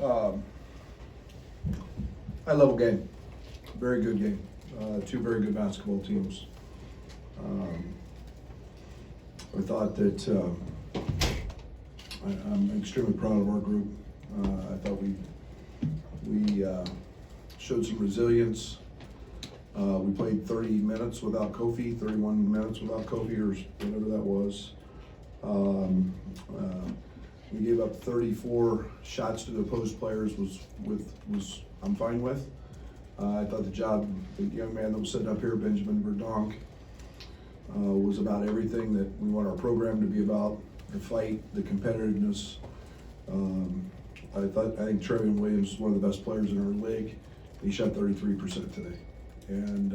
High level game, very good game. Two very good basketball teams. I thought that I'm extremely proud of our group. I thought we showed some resilience. We played 30 minutes without Kofi, 31 minutes without Kofi, or whatever that was. We gave up 34 shots to the opposed players, was I'm fine with. I thought the job, the young man that was sitting up here, Benjamin Verdonk, was about everything that we want our program to be about: the fight, the competitiveness. I think Trevion Williams is one of the best players in our league. He shot 33% today, and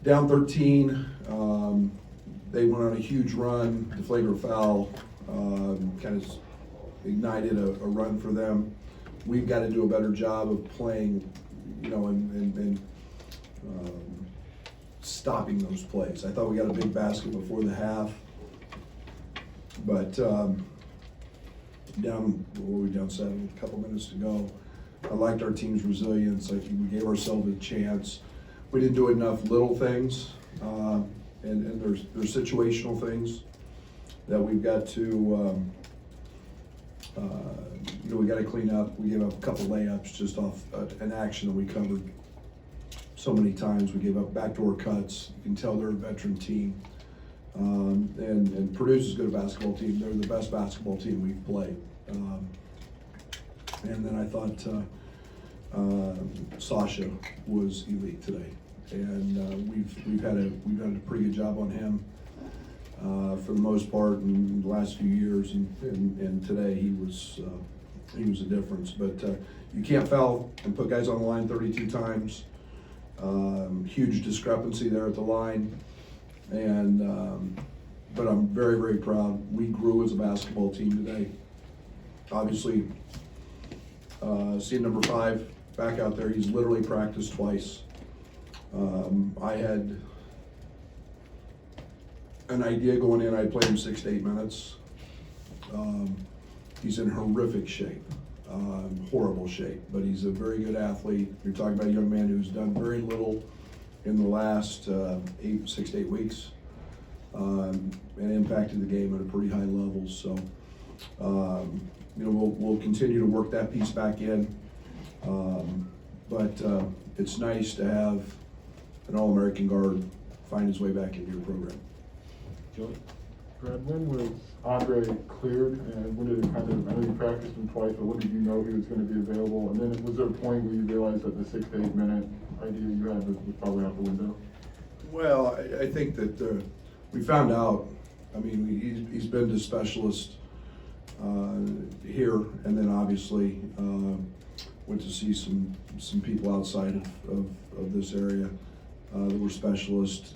down 13. They went on a huge run. The flagrant foul kind of ignited a run for them. We've got to do a better job of playing, and stopping those plays. I thought we got a big basket before the half, but down 7, a couple minutes to go. I liked our team's resilience. I think we gave ourselves a chance. We didn't do enough little things, and there's situational things that we've got to, we got to clean up. We gave up a couple layups just off an action that we covered so many times. We gave up backdoor cuts. You can tell they're a veteran team. And Purdue's as good a basketball team. They're the best basketball team we've played. And then I thought Sasha was elite today, and we've had a pretty good job on him for the most part in the last few years, and today he was a difference. But you can't foul and put guys on the line 32 times. Huge discrepancy there at the line, and but I'm very, very proud. We grew as a basketball team today. Obviously, seeing number 5 back out there, he's literally practiced twice. I had an idea going in. I played him 6 to 8 minutes. He's in horrific shape, horrible shape, but he's a very good athlete. You're talking about a young man who's done very little in the last 6 to 8 weeks, and impacted the game at a pretty high level. So, we'll continue to work that piece back in. But it's nice to have an All-American guard find his way back into your program. Joey? Brad, when was Andre cleared, and when did it I know you practiced him twice, but when did you know he was going to be available? And then was there a point where you realized that the 6 to 8 minute idea you had was probably out the window? Well, I think that we found out. I mean, he's been to specialist here, and then obviously went to see some people outside of this area that were specialists.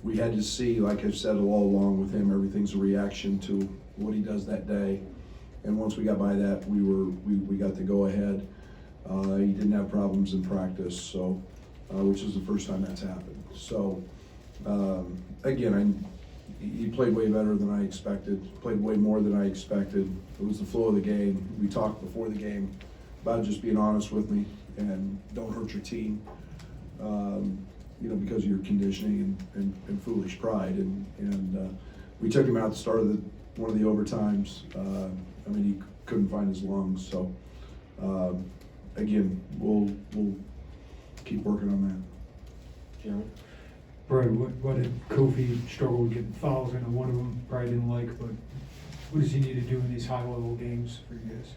We had to see, like I've said all along with him, everything's a reaction to what he does that day. And once we got by that, we got the go ahead. He didn't have problems in practice, so which is the first time that's happened. So again, he played way better than I expected. Played way more than I expected. It was the flow of the game. We talked before the game about just being honest with me and don't hurt your team. Because of your conditioning and foolish pride. And we took him out at the start of one of the overtimes. He couldn't find his lungs. So again, we'll keep working on that. Jeremy? Brad, what did Kofi struggle with getting fouls? I know one of them probably didn't like, but what does he need to do in these high-level games for you guys?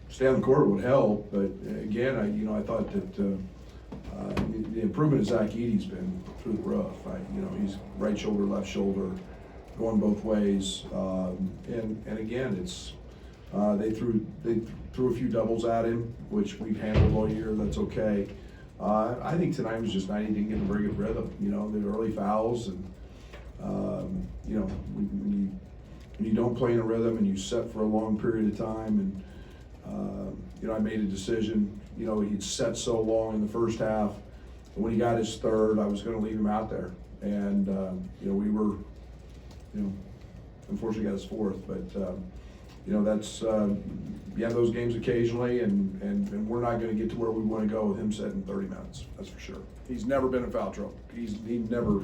Stay on the court would help, but again, I thought that the improvement of Zach Edey's been through the roof. He's right shoulder, left shoulder, going both ways, and again, it's they threw a few doubles at him, which we've handled all year. That's okay. I think tonight was just night. He didn't get a very good rhythm. The early fouls, and when you don't play in a rhythm and you set for a long period of time, and I made a decision. He'd set so long in the first half, and when he got his third, I was going to leave him out there. And we were, unfortunately got his fourth, but you know, that's, you have those games occasionally, and we're not gonna get to where we wanna go with him setting 30 minutes, that's for sure. He's never been in foul trouble. He never,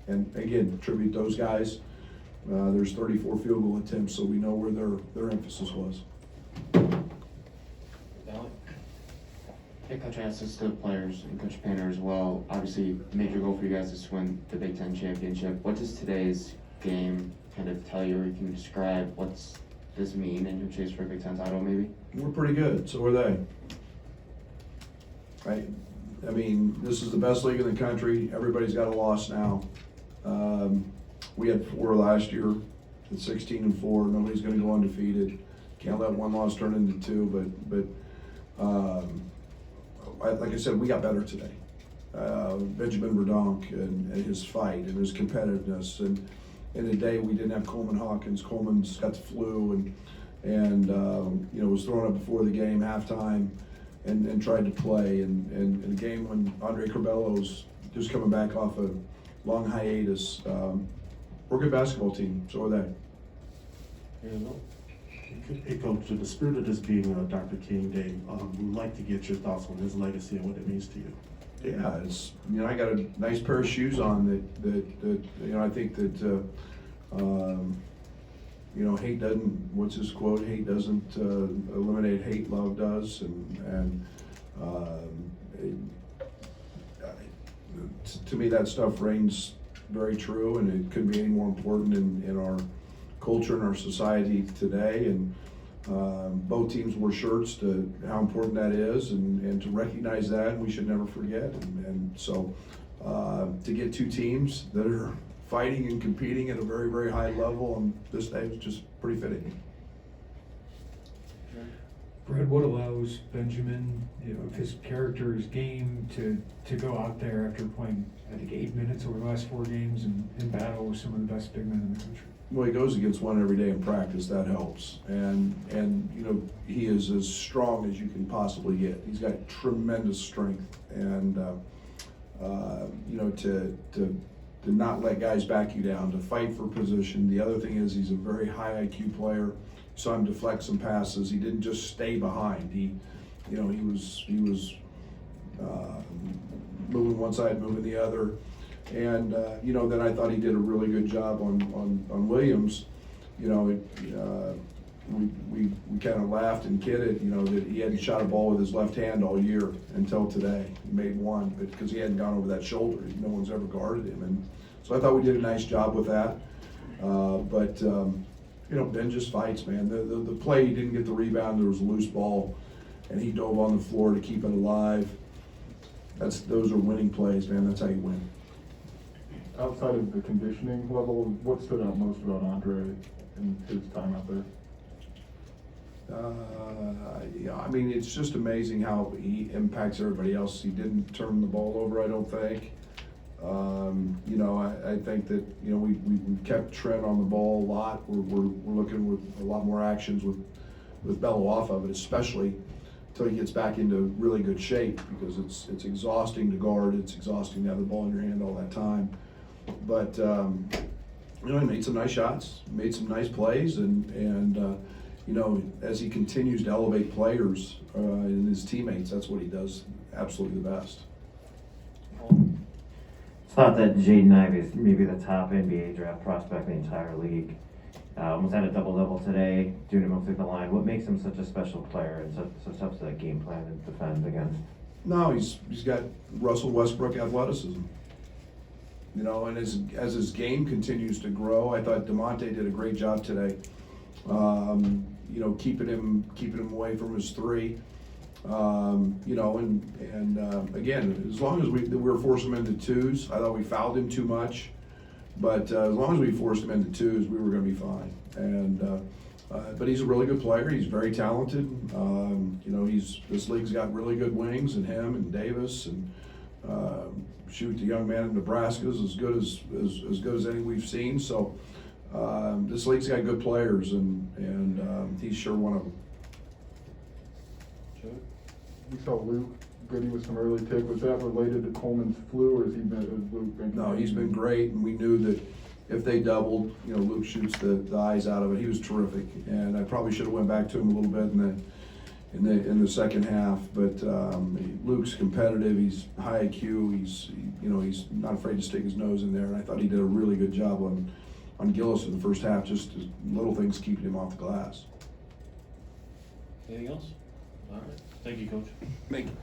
and again, attribute those guys. There's 34 field goal attempts, so we know where their emphasis was. Hey, Coach, I asked this to the players and Coach Painter as well. Obviously, major goal for you guys is to win the Big Ten championship. What does today's game kind of tell you, or you can describe what's this mean in your chase for a Big Ten title, maybe? We're pretty good, so are they. Right? I mean, this is the best league in the country. Everybody's got a loss now. We had 4 last year, at 16-4. Nobody's going to go undefeated. Can't let one loss turn into 2. But like I said, we got better today. Benjamin Verdonk and his fight and his competitiveness, and in a day we didn't have Coleman Hawkins. Coleman's got the flu and you know, was thrown up before the game, halftime, and tried to play. And in a game when Andre Curbelo's just coming back off a long hiatus, we're a good basketball team. So are they. Hey, Coach, in the spirit of this being Dr. King Day, we'd like to get your thoughts on his legacy and what it means to you. Yeah, it's, you know, I got a nice pair of shoes on that you know, I think that you know, hate doesn't, what's his quote? Hate doesn't eliminate hate, love does, and to me that stuff reigns very true, and it couldn't be any more important in our culture and our society today. And both teams wore shirts to how important that is, and to recognize that, we should never forget. And so to get 2 teams that are fighting and competing at a very, very high level on this day was just pretty fitting. Brad, what allows Benjamin, you know, if his character, his game, to go out there after playing, I think, 8 minutes over the last 4 games and battle with some of the best big men in the country? Well, he goes against one every day in practice, that helps. And you know, he is as strong as you can possibly get. He's got tremendous strength, and you know, to not let guys back you down, to fight for position. The other thing is he's a very high IQ player. You saw him deflect some passes. He didn't just stay behind. He, you know, he was moving one side, moving the other. And you know, then I thought he did a really good job on Williams. You know, we kind of laughed and kidded, you know, that he hadn't shot a ball with his left hand all year until today. He made one, but because he hadn't gone over that shoulder, no one's ever guarded him. And so I thought we did a nice job with that. But you know, Ben just fights, man. The play, he didn't get the rebound. There was a loose ball, and he dove on the floor to keep it alive. Those are winning plays, man. That's how you win. Outside of the conditioning level, what stood out most about Andre and his time out there? Yeah, I mean, it's just amazing how he impacts everybody else. He didn't turn the ball over, I don't think. You know, I think that, you know, we kept Trent on the ball a lot. We're looking with a lot more actions with Bello off of it, especially until he gets back into really good shape, because it's exhausting to guard. It's exhausting to have the ball in your hand all that time. But you know, he made some nice shots, made some nice plays, and you know, as he continues to elevate players and his teammates, that's what he does absolutely the best. It's thought that Jaden Ivey is maybe the top NBA draft prospect in the entire league. Almost had a double-double today, doing it mostly at the line. What makes him such a special player and such tough to game plan and defend against? No, he's got Russell Westbrook athleticism. You know, and as his game continues to grow, I thought DeMonte did a great job today. You know, keeping him away from his 3. You know, and again, as long as we were forcing him into 2s, I thought we fouled him too much. But as long as we forced him into 2s, we were going to be fine. And but he's a really good player. He's very talented. You know, this league's got really good wings, and him and Davis and shoot, the young man in Nebraska is as good as any we've seen. So this league's got good players, and he's sure one of them. We saw Luke Goody with some early take. Was that related to Coleman's flu, or has he been Luke been? No, he's been great, and we knew that if they doubled, you know, Luke shoots the eyes out of it. He was terrific, and I probably should have went back to him a little bit in the second half. But Luke's competitive. He's high IQ. He's not afraid to stick his nose in there. And I thought he did a really good job on Gillis in the first half. Just little things keeping him off the glass. Anything else? All right. Thank you, Coach. Thank you.